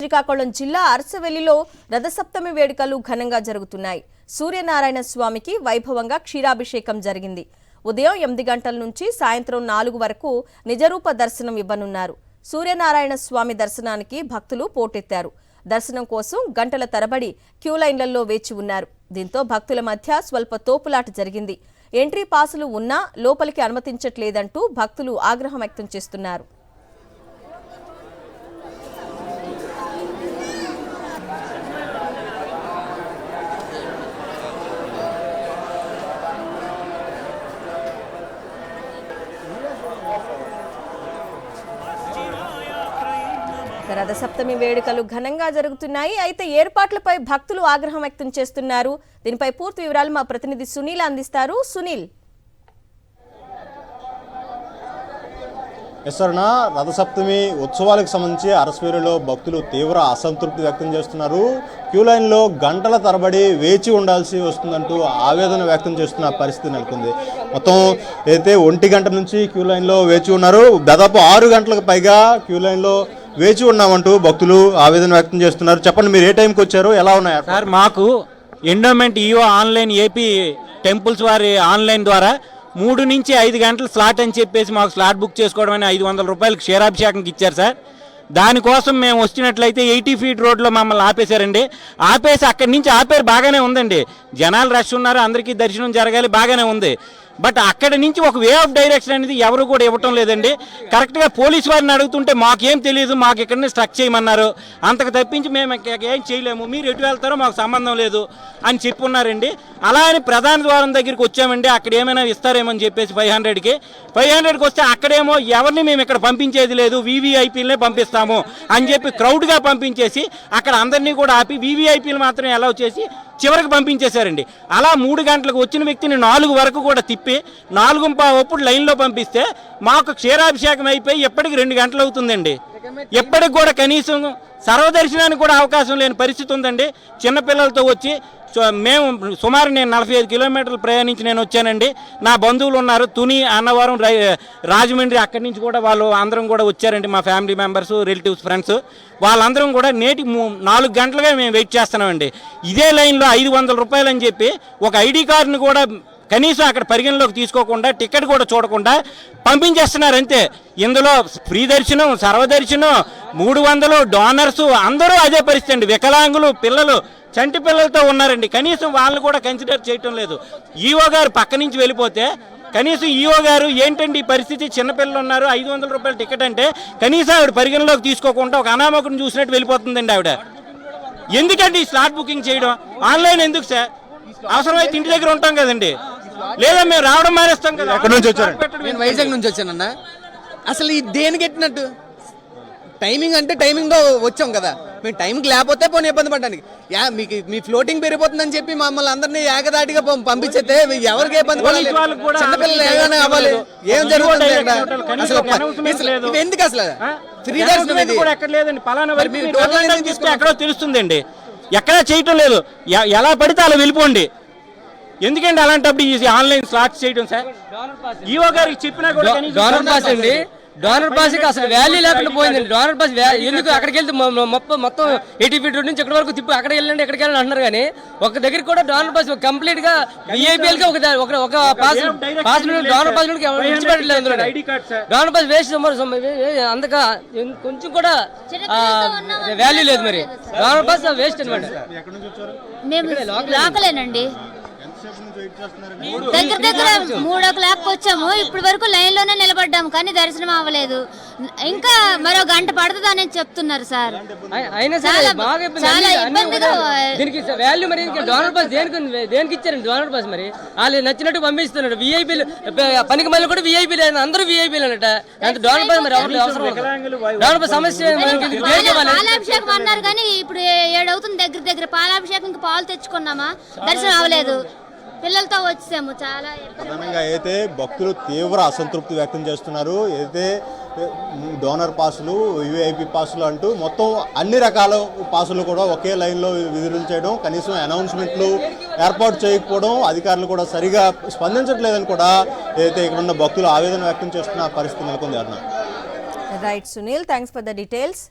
శ్రీకాకుళం జిల్లా అరసవెల్లిలో రథసప్తమి వేడుకలు ఘనంగా జరుగుతున్నాయి. సూర్యనారాయణ స్వామికి వైభవంగా క్షీరాభిషేకం జరిగింది. ఉదయం 8 గంటల నుంచి సాయంత్రం 4 వరకు నిజరూప దర్శనం ఇవ్వనున్నారు. సూర్యనారాయణ స్వామి దర్శనానికి భక్తులు పోటెత్తారు. దర్శనం కోసం గంటల తరబడి క్యూ లైన్లలో వేచి ఉన్నారు. దీంతో భక్తుల మధ్య స్వల్ప తోపులాట జరిగింది. ఎంట్రీ పాసులు ఉన్నా లోపలికి అనుమతించట్లేదంటూ భక్తులు ఆగ్రహం వ్యక్తం చేస్తున్నారు. రథసప్తమి వేడుకలు ఘనంగా జరుగుతున్నాయి. అయితే ఏర్పాట్లపై భక్తులు ఆగ్రహం వ్యక్తం చేస్తున్నారు. దీనిపై పూర్తి వివరాలు మా ప్రతినిధి సునీల్ అందిస్తారు. సునీల్, రథసప్తమి ఉత్సవాలకు సంబంధించి అరసవెల్లిలో భక్తులు తీవ్ర అసంతృప్తి వ్యక్తం చేస్తున్నారు. క్యూ లైన్లో గంటల తరబడి వేచి ఉండాల్సి వస్తుందంటూ ఆవేదన వ్యక్తం చేస్తున్న పరిస్థితి నెలకొంది. మొత్తం అయితే 1 గంట నుంచి క్యూ లైన్లో వేచి ఉన్నారు. దాదాపు 6 గంటలకు పైగా క్యూ లైన్లో వేచి ఉన్నామంటూ భక్తులు ఆవేదన వ్యక్తం చేస్తున్నారు. చెప్పండి, మీరు ఏ టైంకి వచ్చారు, ఎలా ఉన్నాయి? సార్, మాకు endowment EO online AP temples వారి ఆన్లైన్ ద్వారా 3 నుంచి 5 గంటల స్లాట్ అని చెప్పేసి మాకు స్లాట్ బుక్ చేసుకోవడం అని 500 రూపాయలకు క్షీరాభిషేకంకి ఇచ్చారు సార్. దానికోసం మేము వచ్చినట్లయితే 80 ఫీట్ రోడ్లో మమ్మల్ని ఆపేశారండి. ఆపేసి అక్కడి నుంచి ఆపేరు, బాగానే ఉందండి, జనాలు రష్ ఉన్నారు, అందరికీ దర్శనం జరగాలి, బాగానే ఉంది. బట్ అక్కడి నుంచి ఒక వే ఆఫ్ డైరెక్షన్ అనేది ఎవరు కూడా ఇవ్వటం లేదండి. కరెక్ట్గా పోలీసు వారిని అడుగుతుంటే మాకేం తెలియదు, మాకు ఇక్కడనే స్ట్రక్ చేయమన్నారు, అంతకు తప్పించి మేము ఏం చేయలేము, మీరు ఎటు వెళ్తారో మాకు సంబంధం లేదు అని చెప్పున్నారండి. అలా అని ప్రధాన ద్వారం దగ్గరికి వచ్చామండి, అక్కడ ఏమైనా ఇస్తారేమని చెప్పేసి 500కి వస్తే అక్కడేమో ఎవరిని మేము ఇక్కడ పంపించేది లేదు, వీవీఐపీలనే పంపిస్తాము అని చెప్పి క్రౌడ్గా పంపించేసి అక్కడ అందరినీ కూడా ఆపి వీవీఐపీలు మాత్రం అలౌ చేసి చివరికి పంపించేశారండి. అలా 3 గంటలకు వచ్చిన వ్యక్తిని 4 వరకు కూడా తిప్పి 4:15 లైన్లో పంపిస్తే మాకు క్షీరాభిషేకం అయిపోయి ఎప్పటికి 2 గంటలు అవుతుందండి. ఎప్పటికి కూడా కనీసం సర్వదర్శనానికి కూడా అవకాశం లేని పరిస్థితి ఉందండి. చిన్నపిల్లలతో వచ్చి మేము సుమారు నేను 45 కిలోమీటర్లు ప్రయాణించి నేను వచ్చానండి. నా బంధువులు ఉన్నారు తుని, అన్నవరం, రాజమండ్రి, అక్కడి నుంచి కూడా వాళ్ళు అందరం కూడా వచ్చారండి. మా ఫ్యామిలీ మెంబర్స్, రిలేటివ్స్, ఫ్రెండ్స్ వాళ్ళందరం కూడా నేటి 4 గంటలుగా మేము వెయిట్ చేస్తున్నామండి. ఇదే లైన్లో 500 రూపాయలు అని చెప్పి ఒక ఐడి కార్డును కూడా కనీసం అక్కడ పరిగణలోకి తీసుకోకుండా టికెట్ కూడా చూడకుండా పంపించేస్తున్నారు అంతే. ఇందులో ఫ్రీ దర్శనం, సర్వదర్శనం, 300 డోనర్స్ అందరూ అదే పరిస్థితి అండి. వికలాంగులు, పిల్లలు, చంటి పిల్లలతో ఉన్నారండి. కనీసం వాళ్ళని కూడా కన్సిడర్ చేయటం లేదు. ఈఓ గారు పక్క నుంచి వెళ్ళిపోతే కనీసం ఈఓ గారు ఏంటండి ఈ పరిస్థితి, చిన్నపిల్లలు ఉన్నారు, 500 రూపాయల టికెట్ అంటే కనీసం ఆవిడ పరిగణలోకి తీసుకోకుండా ఒక అనామకుని చూసినట్టు వెళ్ళిపోతుందండి ఆవిడ. ఎందుకండి స్లాట్ బుకింగ్ చేయడం? ఆన్లైన్ ఎందుకు సార్? అవసరమైతే ఇంటి దగ్గర ఉంటాం కదండి, లేదా మేము రావడం మానేస్తాం కదా. ఎక్కడి నుంచి వచ్చారు? నేను వైజాగ్ నుంచి వచ్చానన్న. అసలు ఈ దేనికి ఎట్టినట్టు టైమింగ్ అంటే టైమింగ్లో వచ్చాం కదా, మేము టైంకి లేకపోతే పోనీ ఇబ్బంది పడడానికి మీకు మీ ఫ్లోటింగ్ పెరిగిపోతుందని చెప్పి మమ్మల్ని అందరినీ ఏకదాటిగా పంపించేస్తే ఎవరికి ఇబ్బంది పడాలి? చిన్నపిల్లలు ఏమైనా అవ్వాలి, ఏం జరుగుతుంది అసలు ఎందుకు? అసలు ఫ్రీ దర్శనం ఎక్కడో తెలుస్తుందండి, ఎక్కడా చేయటం లేదు. ఎలా పడితే అలా వెళ్ళిపోండి. ఎందుకంటే అలాంటప్పుడు ఈ ఆన్లైన్ స్లాట్స్ చేయడం సార్? ఈఓ గారికి చెప్పినా కూడా డోనర్ పాస్ అండి, డోనర్ పాస్ కి అసలు వాల్యూ లేకుండా పోయిందండి. డోనర్ పాస్ ఎందుకు? అక్కడికి వెళ్తే మొత్తం 80 ఫీట్ రోడ్ నుంచి ఎక్కడి వరకు తిప్పి అక్కడికి వెళ్ళండి, ఎక్కడికి వెళ్ళండి అంటున్నారు. కానీ ఒక దగ్గరికి కూడా డోనర్ పాస్ కంప్లీట్ గా విఐపీఎల్ కి ఒక పాస్ డోనర్ పాస్ విడిచిపెట్టలేదు. డోనర్ పాస్ వేస్ట్, అందుక కొంచెం కూడా వాల్యూ లేదు. మరి డోనర్ పాస్ వేస్ట్ అనమాట. దగ్గర 3:00 వచ్చాము. ఇప్పటి వరకు లైన్ లోనే నిలబడ్డాము కానీ దర్శనం అవ్వలేదు. ఇంకా మరో గంట పడుతుందని చెప్తున్నారు సార్. అయినా సరే చాలా ఇబ్బందిగా దీనికి వాల్యూ. మరి డోనర్ పాస్ దేనికి ఇచ్చారండి? డోనర్ పాస్ మరి వాళ్ళు నచ్చినట్టు పంపిస్తున్నారు. విఐపీలు పనికి మళ్ళీ కూడా విఐపీలు అందరూ విఐపీలు అన్నట. డోనర్ పాస్ మరి అవసరం? డోనర్ పాస్ సమస్య పాలాభిషేకం అన్నారు కానీ ఇప్పుడు 7 అవుతుంది దగ్గర. పాలాభిషేకం పాలు తెచ్చుకున్నామా, దర్శనం అవ్వలేదు. పిల్లలతో వచ్చాము. చాలా ప్రధానంగా అయితే భక్తులు తీవ్ర అసంతృప్తి వ్యక్తం చేస్తున్నారు. అయితే డోనర్ పాసులు, విఐపి పాసులు అంటూ మొత్తం అన్ని రకాల పాసులు కూడా ఒకే లైన్లో విధులు చేయడం, కనీసం అనౌన్స్మెంట్లు ఏర్పాటు చేయకపోవడం, అధికారులు కూడా సరిగా స్పందించట్లేదని కూడా అయితే ఇక్కడ ఉన్న భక్తులు ఆవేదన వ్యక్తం చేస్తున్న పరిస్థితి నెలకొంది. Right Sunil, thanks for the details.